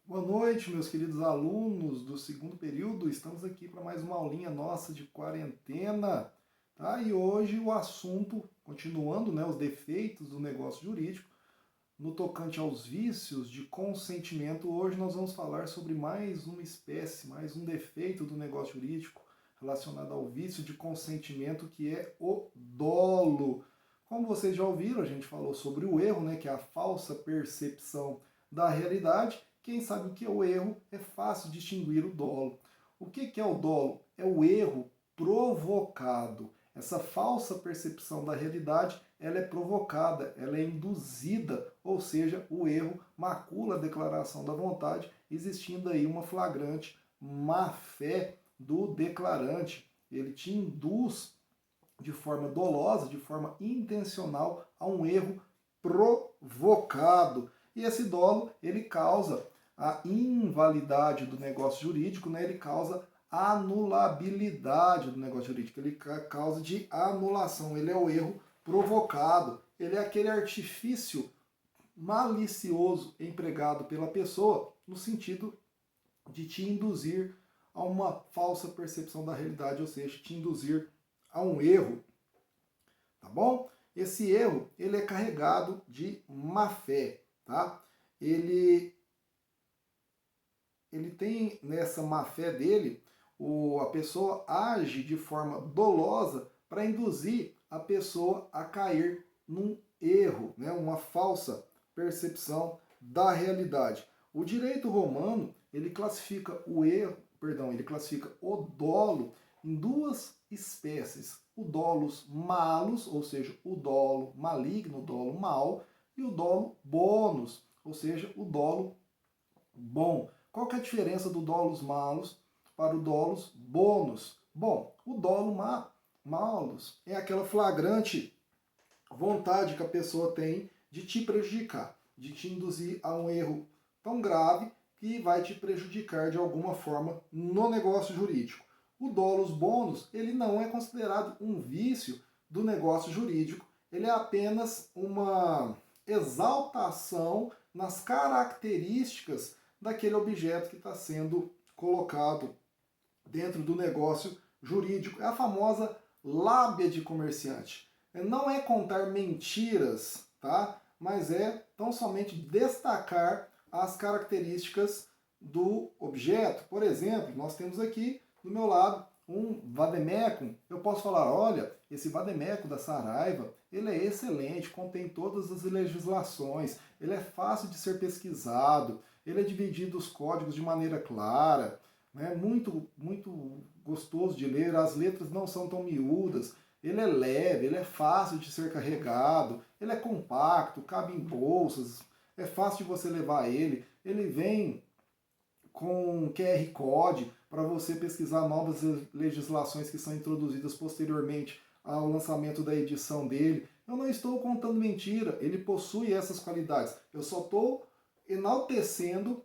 Boa noite, meus queridos alunos do segundo período. Estamos aqui para mais uma aulinha nossa de quarentena, tá? E hoje o assunto, continuando, né, os defeitos do negócio jurídico, no tocante aos vícios de consentimento, hoje nós vamos falar sobre mais uma espécie, mais um defeito do negócio jurídico relacionado ao vício de consentimento, que é o dolo. Como vocês já ouviram, a gente falou sobre o erro, né, que é a falsa percepção da realidade. Quem sabe o que é o erro, é fácil distinguir o dolo. O que é o dolo? É o erro provocado. Essa falsa percepção da realidade, ela é provocada, ela é induzida, ou seja, o erro macula a declaração da vontade, existindo aí uma flagrante má-fé do declarante. Ele te induz de forma dolosa, de forma intencional, a um erro provocado. E esse dolo, ele causa a invalidade do negócio jurídico, né? Ele causa anulabilidade do negócio jurídico, ele causa de anulação, ele é o erro provocado, ele é aquele artifício malicioso empregado pela pessoa no sentido de te induzir a uma falsa percepção da realidade, ou seja, te induzir a um erro, tá bom? Esse erro, ele é carregado de má fé, tá? Ele tem nessa má fé dele, a pessoa age de forma dolosa para induzir a pessoa a cair num erro, né, uma falsa percepção da realidade. O direito romano, ele classifica o erro, perdão, ele classifica o dolo em duas espécies: o dolus malus, ou seja, o dolo maligno, o dolo mal, e o dolo bonus, ou seja, o dolo bom. Qual que é a diferença do dolus malus para o dolus bonus? Bom, o dolo malus é aquela flagrante vontade que a pessoa tem de te prejudicar, de te induzir a um erro tão grave que vai te prejudicar de alguma forma no negócio jurídico. O dolus bonus, ele não é considerado um vício do negócio jurídico, ele é apenas uma exaltação nas características daquele objeto que está sendo colocado dentro do negócio jurídico. É a famosa lábia de comerciante. Não é contar mentiras, tá? Mas é tão somente destacar as características do objeto. Por exemplo, nós temos aqui do meu lado um vademecum. Eu posso falar, olha, esse vademecum da Saraiva, ele é excelente, contém todas as legislações, ele é fácil de ser pesquisado, ele é dividido os códigos de maneira clara, né? Muito gostoso de ler, as letras não são tão miúdas, ele é leve, ele é fácil de ser carregado, ele é compacto, cabe em bolsas, é fácil de você levar ele vem com QR Code para você pesquisar novas legislações que são introduzidas posteriormente ao lançamento da edição dele. Eu não estou contando mentira, ele possui essas qualidades. Eu só estou enaltecendo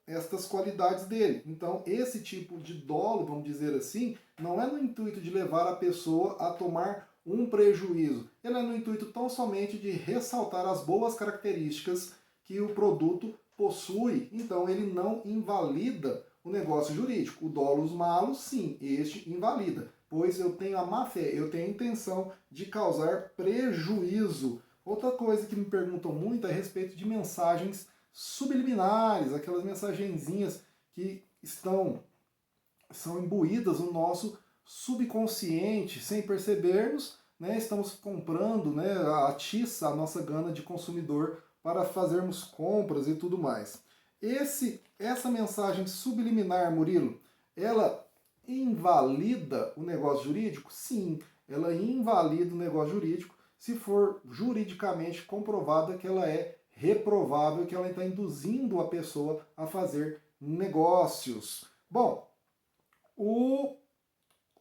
estas qualidades dele. Então, esse tipo de dolo, vamos dizer assim, não é no intuito de levar a pessoa a tomar um prejuízo. Ele é no intuito tão somente de ressaltar as boas características que o produto possui. Então, ele não invalida o negócio jurídico. O dolus malus, sim, este invalida, pois eu tenho a má fé, eu tenho a intenção de causar prejuízo. Outra coisa que me perguntam muito é a respeito de mensagens subliminares, aquelas mensagenzinhas que são imbuídas no nosso subconsciente, sem percebermos, né, estamos comprando, né, atiça a nossa gana de consumidor para fazermos compras e tudo mais. Essa mensagem subliminar, Murilo, ela invalida o negócio jurídico? Sim, ela invalida o negócio jurídico se for juridicamente comprovada que ela é reprovável, que ela está induzindo a pessoa a fazer negócios. Bom, o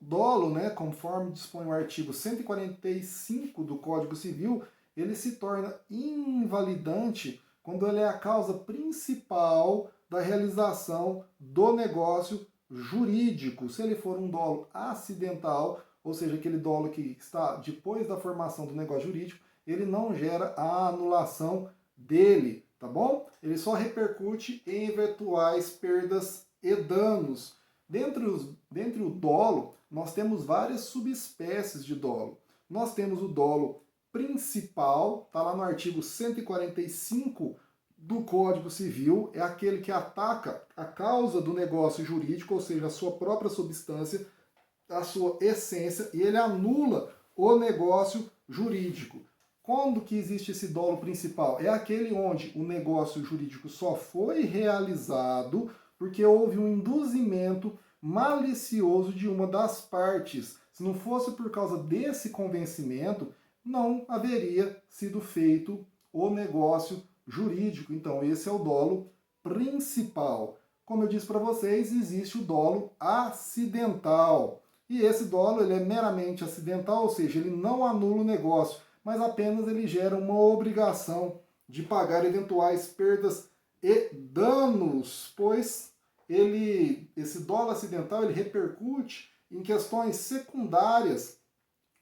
dolo, né, conforme dispõe o artigo 145 do Código Civil, ele se torna invalidante quando ele é a causa principal da realização do negócio jurídico. Se ele for um dolo acidental, ou seja, aquele dolo que está depois da formação do negócio jurídico, ele não gera a anulação dele, tá bom? Ele só repercute em eventuais perdas e danos. Dentre o dolo, nós temos várias subespécies de dolo. Nós temos o dolo principal, está lá no artigo 145 do Código Civil, é aquele que ataca a causa do negócio jurídico, ou seja, a sua própria substância, a sua essência, e ele anula o negócio jurídico. Quando que existe esse dolo principal? É aquele onde o negócio jurídico só foi realizado porque houve um induzimento malicioso de uma das partes. Se não fosse por causa desse convencimento, não haveria sido feito o negócio jurídico. Então, esse é o dolo principal. Como eu disse para vocês, existe o dolo acidental. E esse dolo ele é meramente acidental, ou seja, ele não anula o negócio, mas apenas ele gera uma obrigação de pagar eventuais perdas e danos, pois esse dolo acidental ele repercute em questões secundárias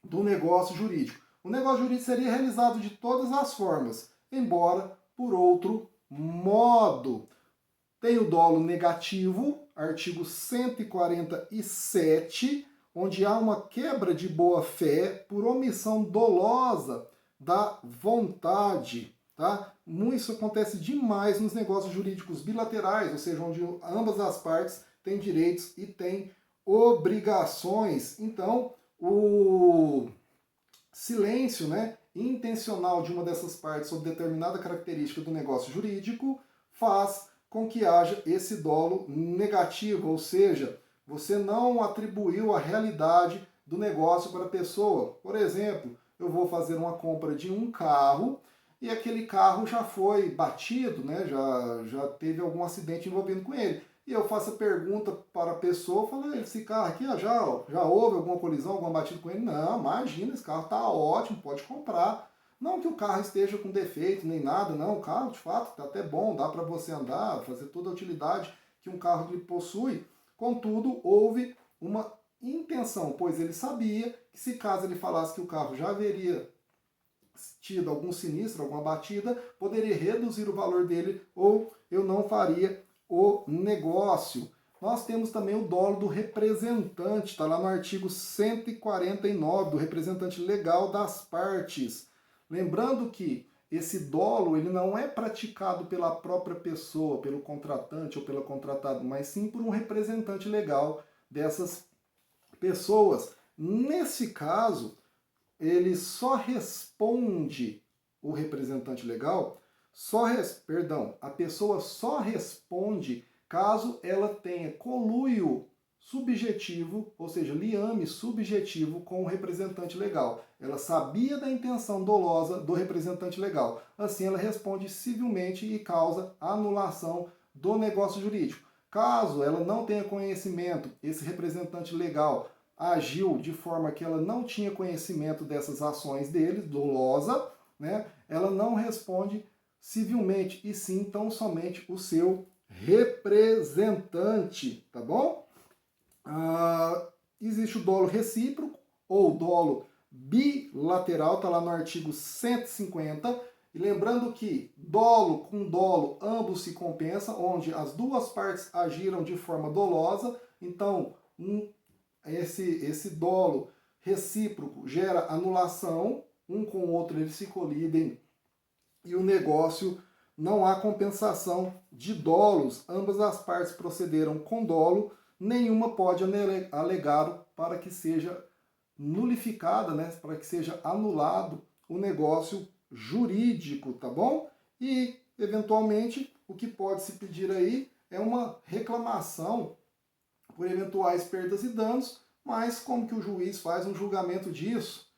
do negócio jurídico. O negócio jurídico seria realizado de todas as formas, embora por outro modo. Tem o dolo negativo, artigo 147, onde há uma quebra de boa-fé por omissão dolosa da vontade. Tá? Isso acontece demais nos negócios jurídicos bilaterais, ou seja, onde ambas as partes têm direitos e têm obrigações. Então, o silêncio, né, intencional de uma dessas partes sobre determinada característica do negócio jurídico faz com que haja esse dolo negativo, ou seja, você não atribuiu a realidade do negócio para a pessoa. Por exemplo, eu vou fazer uma compra de um carro e aquele carro já foi batido, né, já teve algum acidente envolvendo com ele. E eu faço a pergunta para a pessoa, eu falo, esse carro aqui já houve alguma colisão, alguma batida com ele? Não, imagina, esse carro está ótimo, pode comprar. Não que o carro esteja com defeito nem nada, não, o carro de fato está até bom, dá para você andar, fazer toda a utilidade que um carro lhe possui. Contudo, houve uma intenção, pois ele sabia que se caso ele falasse que o carro já haveria tido algum sinistro, alguma batida, poderia reduzir o valor dele ou eu não faria o negócio. Nós temos também o dolo do representante, está lá no artigo 149, do representante legal das partes. Lembrando que esse dolo ele não é praticado pela própria pessoa, pelo contratante ou pelo contratado, mas sim por um representante legal dessas pessoas. Nesse caso, ele só responde, o representante legal, a pessoa só responde caso ela tenha conluio subjetivo, ou seja, liame subjetivo com o representante legal. Ela sabia da intenção dolosa do representante legal. Assim, ela responde civilmente e causa anulação do negócio jurídico. Caso ela não tenha conhecimento, esse representante legal agiu de forma que ela não tinha conhecimento dessas ações dele, dolosa, né? Ela não responde civilmente, e sim tão somente o seu representante, tá bom? Existe o dolo recíproco ou dolo bilateral, tá lá no artigo 150, e lembrando que dolo com dolo ambos se compensam, onde as duas partes agiram de forma dolosa, então esse dolo recíproco gera anulação, um com o outro eles se colidem e o negócio não há compensação de dolos, ambas as partes procederam com dolo, nenhuma pode alegar para que seja nulificada, né, para que seja anulado o negócio jurídico, tá bom? E, eventualmente, o que pode se pedir aí é uma reclamação por eventuais perdas e danos, mas como que o juiz faz um julgamento disso?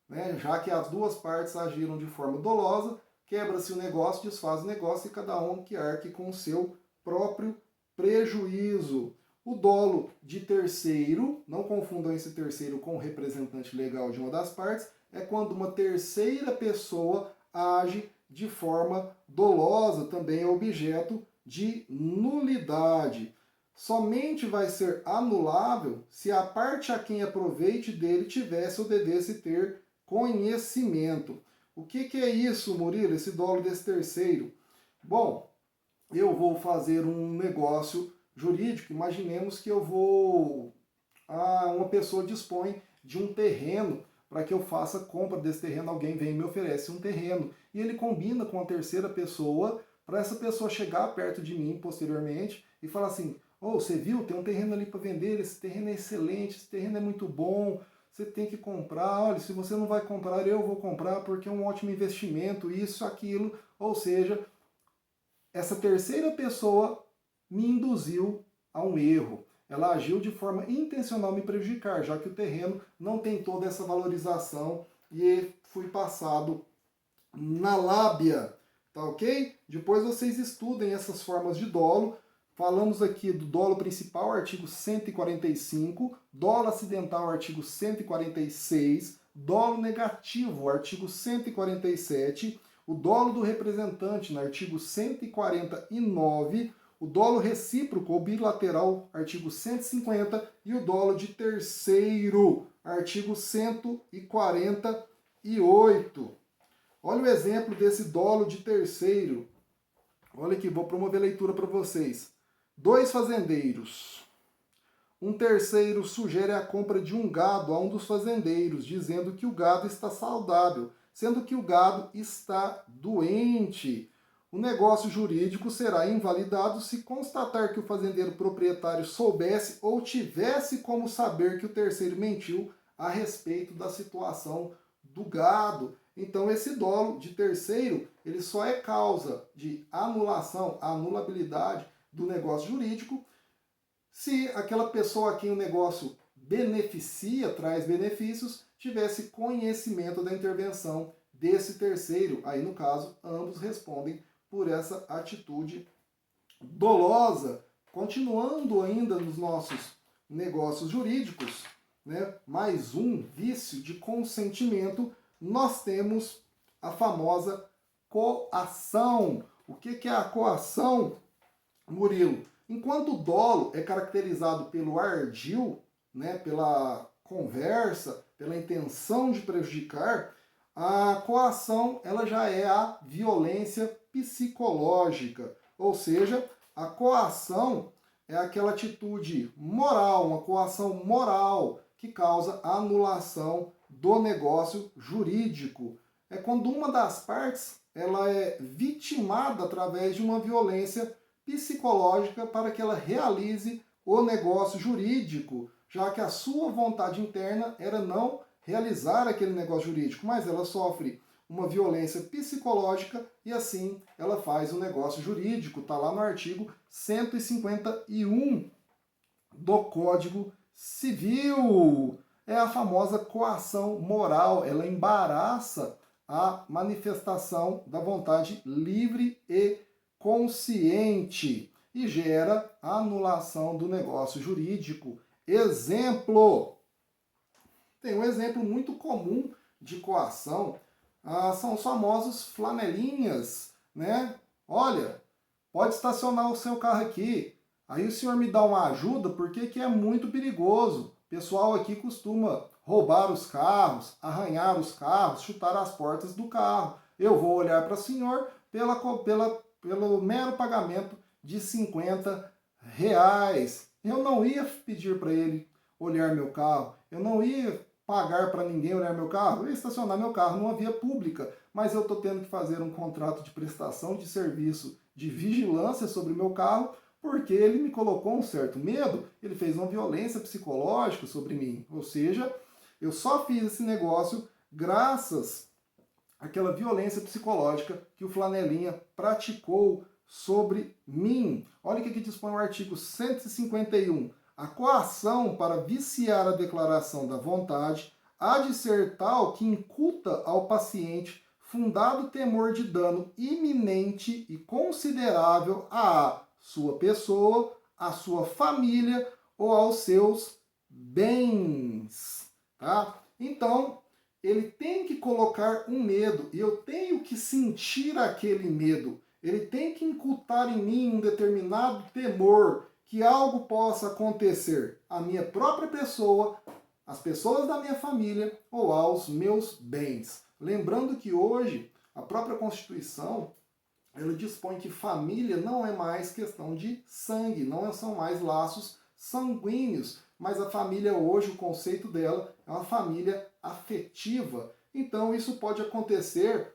Né? Já que as duas partes agiram de forma dolosa, quebra-se o negócio, desfaz o negócio e cada um que arque com o seu próprio prejuízo. O dolo de terceiro, não confundam esse terceiro com o representante legal de uma das partes, é quando uma terceira pessoa age de forma dolosa, também é objeto de nulidade. Somente vai ser anulável se a parte a quem aproveite dele tivesse ou devesse ter conhecimento. O que é isso, Murilo, esse dolo desse terceiro? Bom, eu vou fazer um negócio jurídico, imaginemos que uma pessoa dispõe de um terreno para que eu faça compra desse terreno, alguém vem e me oferece um terreno, e ele combina com a terceira pessoa, para essa pessoa chegar perto de mim posteriormente e falar assim, oh, você viu, tem um terreno ali para vender, esse terreno é excelente, esse terreno é muito bom, você tem que comprar, olha, se você não vai comprar, eu vou comprar porque é um ótimo investimento, isso, aquilo, ou seja, essa terceira pessoa me induziu a um erro. Ela agiu de forma intencional a me prejudicar, já que o terreno não tem toda essa valorização e fui passado na lábia, tá ok? Depois vocês estudem essas formas de dolo. Falamos aqui do dolo principal, artigo 145, dolo acidental, artigo 146, dolo negativo, artigo 147, o dolo do representante, no artigo 149, o dolo recíproco ou bilateral, artigo 150, e o dolo de terceiro, artigo 148. Olha o exemplo desse dolo de terceiro. Olha aqui, vou promover a leitura para vocês. Dois fazendeiros. Um terceiro sugere a compra de um gado a um dos fazendeiros, dizendo que o gado está saudável, sendo que o gado está doente. O negócio jurídico será invalidado se constatar que o fazendeiro proprietário soubesse ou tivesse como saber que o terceiro mentiu a respeito da situação do gado. Então esse dolo de terceiro, ele só é causa de anulação, anulabilidade do negócio jurídico, se aquela pessoa a quem o negócio beneficia, traz benefícios, tivesse conhecimento da intervenção desse terceiro. Aí, no caso, ambos respondem por essa atitude dolosa. Continuando ainda nos nossos negócios jurídicos, né, mais um vício de consentimento, nós temos a famosa coação. O que é a coação, Murilo? Enquanto o dolo é caracterizado pelo ardil, né, pela conversa, pela intenção de prejudicar, a coação ela já é a violência psicológica. Ou seja, a coação é aquela atitude moral, uma coação moral que causa a anulação do negócio jurídico. É quando uma das partes ela é vitimada através de uma violência psicológica para que ela realize o negócio jurídico, já que a sua vontade interna era não realizar aquele negócio jurídico, mas ela sofre uma violência psicológica e assim ela faz o negócio jurídico. Está lá no artigo 151 do Código Civil. É a famosa coação moral, ela embaraça a manifestação da vontade livre e consciente e gera a anulação do negócio jurídico. Exemplo. Tem um exemplo muito comum de coação, são os famosos flanelinhas, né? Olha, pode estacionar o seu carro aqui, aí o senhor me dá uma ajuda porque que é muito perigoso. O pessoal aqui costuma roubar os carros, arranhar os carros, chutar as portas do carro. Eu vou olhar para o senhor pelo mero pagamento de R$ 50. Eu não ia pedir para ele olhar meu carro, eu não ia pagar para ninguém olhar meu carro, eu ia estacionar meu carro numa via pública, mas eu estou tendo que fazer um contrato de prestação de serviço de vigilância sobre o meu carro, porque ele me colocou um certo medo, ele fez uma violência psicológica sobre mim. Ou seja, eu só fiz esse negócio graças àquela violência psicológica que o flanelinha praticou sobre mim. Olha o que dispõe o artigo 151. A coação para viciar a declaração da vontade há de ser tal que incuta ao paciente fundado temor de dano iminente e considerável à sua pessoa, à sua família ou aos seus bens. Tá? Então, ele tem que colocar um medo e eu tenho que sentir aquele medo. Ele tem que incutar em mim um determinado temor que algo possa acontecer à minha própria pessoa, às pessoas da minha família ou aos meus bens. Lembrando que hoje a própria Constituição ela dispõe que família não é mais questão de sangue, não são mais laços sanguíneos, mas a família hoje, o conceito dela é uma família afetiva. Então isso pode acontecer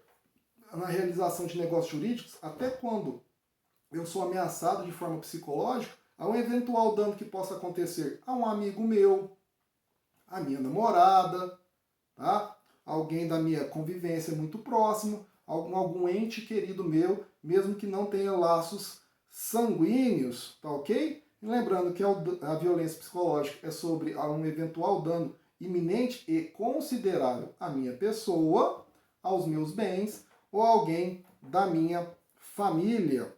na realização de negócios jurídicos até quando eu sou ameaçado de forma psicológica a um eventual dano que possa acontecer a um amigo meu, a minha namorada, tá? Alguém da minha convivência muito próximo, algum ente querido meu, mesmo que não tenha laços sanguíneos, tá ok? E lembrando que a violência psicológica é sobre um eventual dano iminente e considerável à minha pessoa, aos meus bens ou a alguém da minha família.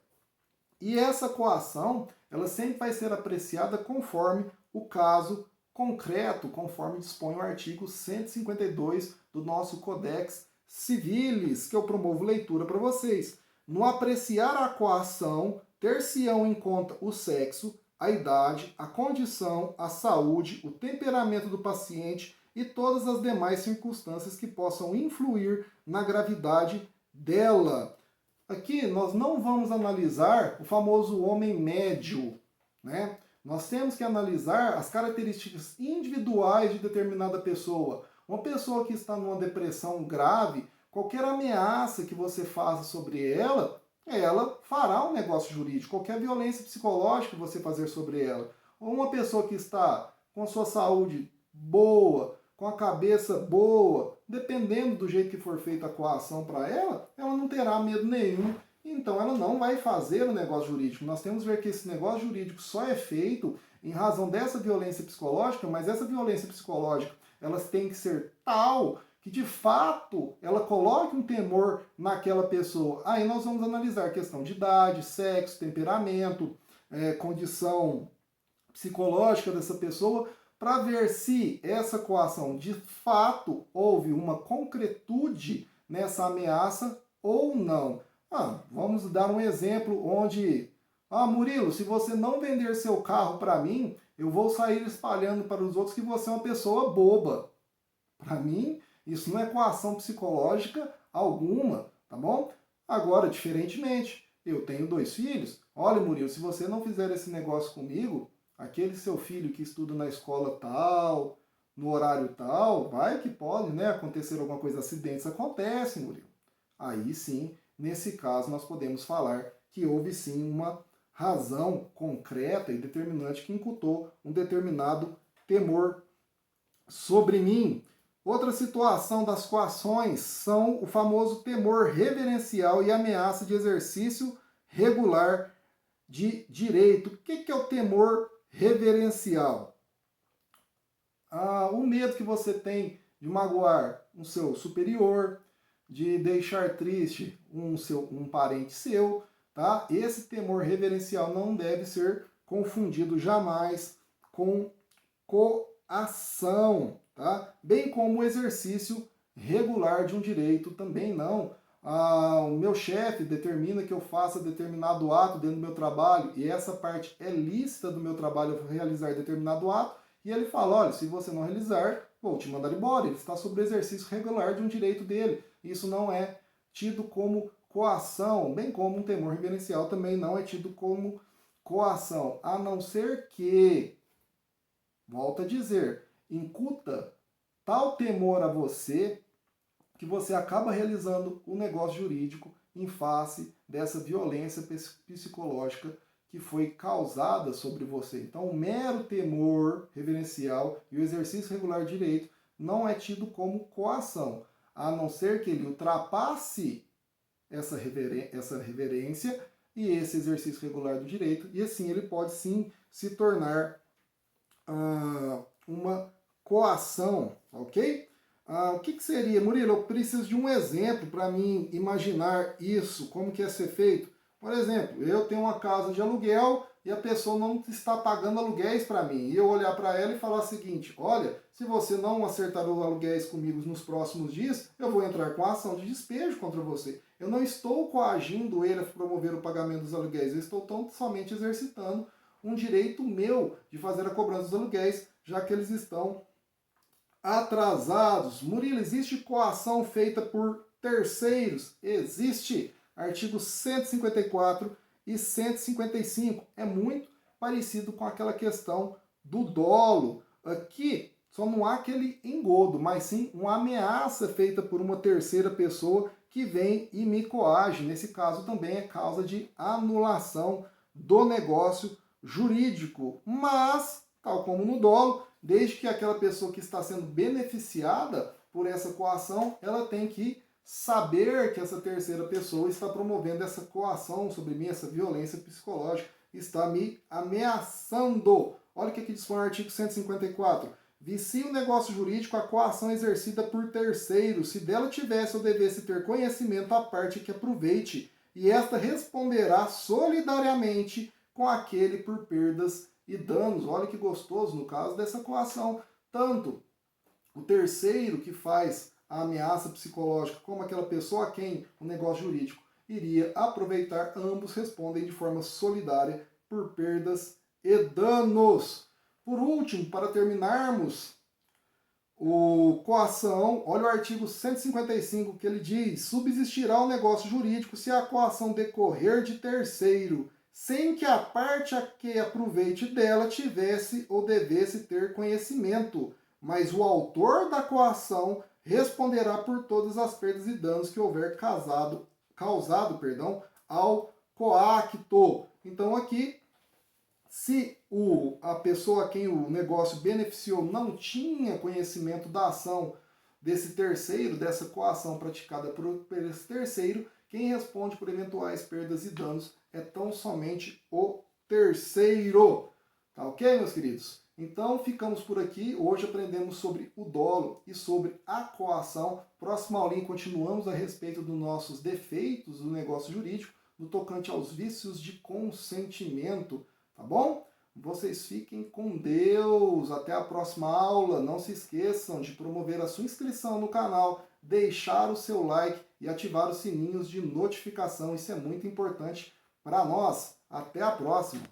E essa coação, ela sempre vai ser apreciada conforme o caso concreto, conforme dispõe o artigo 152 do nosso Codex Civilis, que eu promovo leitura para vocês. No apreciar a coação, ter-se-ão em conta o sexo, a idade, a condição, a saúde, o temperamento do paciente e todas as demais circunstâncias que possam influir na gravidade dela. Aqui nós não vamos analisar o famoso homem médio, né? Nós temos que analisar as características individuais de determinada pessoa. Uma pessoa que está numa depressão grave, qualquer ameaça que você faça sobre ela, ela fará um negócio jurídico. Qualquer violência psicológica que você fazer sobre ela. Ou uma pessoa que está com a sua saúde boa, com a cabeça boa, dependendo do jeito que for feita a coação para ela, ela não terá medo nenhum. Então ela não vai fazer o negócio jurídico. Nós temos que ver que esse negócio jurídico só é feito em razão dessa violência psicológica, mas essa violência psicológica, elas tem que ser tal que de fato ela coloque um temor naquela pessoa. Aí nós vamos analisar a questão de idade, sexo, temperamento, condição psicológica dessa pessoa, para ver se essa coação de fato houve uma concretude nessa ameaça ou não. Vamos dar um exemplo onde, Murilo, se você não vender seu carro para mim, eu vou sair espalhando para os outros que você é uma pessoa boba. Para mim, isso não é coação psicológica alguma, tá bom? Agora, diferentemente, eu tenho 2 filhos. Olha, Murilo, se você não fizer esse negócio comigo, aquele seu filho que estuda na escola tal, no horário tal, vai que pode, né, acontecer alguma coisa, acidentes acontecem, Murilo. Aí sim, nesse caso, nós podemos falar que houve sim uma razão concreta e determinante que incutou um determinado temor sobre mim. Outra situação das coações são o famoso temor reverencial e ameaça de exercício regular de direito. O que é o temor reverencial? O medo que você tem de magoar um seu superior, de deixar triste um parente seu, tá? Esse temor reverencial não deve ser confundido jamais com coação, tá? Bem como o exercício regular de um direito também não. O meu chefe determina que eu faça determinado ato dentro do meu trabalho e essa parte é lícita do meu trabalho eu realizar determinado ato e ele fala, olha, se você não realizar, vou te mandar embora. Ele está sob o exercício regular de um direito dele. Isso não é tido como coação, bem como um temor reverencial também não é tido como coação, a não ser que, volto a dizer, incuta tal temor a você que você acaba realizando o negócio jurídico em face dessa violência psicológica que foi causada sobre você. Então, o mero temor reverencial e o exercício regular de direito não é tido como coação, a não ser que ele ultrapasse essa reverência e esse exercício regular do direito, e assim ele pode sim se tornar uma coação, ok? O que seria, Murilo? Eu preciso de um exemplo para mim imaginar isso, como que é ser feito. Por exemplo, eu tenho uma casa de aluguel e a pessoa não está pagando aluguéis para mim. E eu olhar para ela e falar o seguinte, olha, se você não acertar os aluguéis comigo nos próximos dias, eu vou entrar com ação de despejo contra você. Eu não estou coagindo ele a promover o pagamento dos aluguéis, eu estou tão somente exercitando um direito meu de fazer a cobrança dos aluguéis, já que eles estão atrasados. Murilo, existe coação feita por terceiros? Existe. artigos 154 e 155. É muito parecido com aquela questão do dolo. Aqui só não há aquele engodo, mas sim uma ameaça feita por uma terceira pessoa que vem e me coage. Nesse caso também é causa de anulação do negócio jurídico. Mas, tal como no dolo, desde que aquela pessoa que está sendo beneficiada por essa coação, ela tem que saber que essa terceira pessoa está promovendo essa coação sobre mim, essa violência psicológica, está me ameaçando. Olha o que dispõe o artigo 154. Vicia o negócio jurídico a coação exercida por terceiro, se dela tivesse ou devesse ter conhecimento a parte que aproveite, e esta responderá solidariamente com aquele por perdas e danos. Olha que gostoso no caso dessa coação. Tanto o terceiro que faz a ameaça psicológica como aquela pessoa a quem o negócio jurídico iria aproveitar, ambos respondem de forma solidária por perdas e danos. Por último, para terminarmos, o coação, olha o artigo 155 que ele diz: subsistirá o negócio jurídico se a coação decorrer de terceiro, sem que a parte a que aproveite dela tivesse ou devesse ter conhecimento, mas o autor da coação responderá por todas as perdas e danos que houver causado ao coacto. Então aqui, se a pessoa a quem o negócio beneficiou não tinha conhecimento da ação desse terceiro, dessa coação praticada por esse terceiro, quem responde por eventuais perdas e danos é tão somente o terceiro. Tá ok, meus queridos? Então ficamos por aqui. Hoje aprendemos sobre o dolo e sobre a coação. Próxima aulinha continuamos a respeito dos nossos defeitos do negócio jurídico, no tocante aos vícios de consentimento. Tá bom? Vocês fiquem com Deus. Até a próxima aula. Não se esqueçam de promover a sua inscrição no canal, deixar o seu like e ativar os sininhos de notificação. Isso é muito importante para nós. Até a próxima.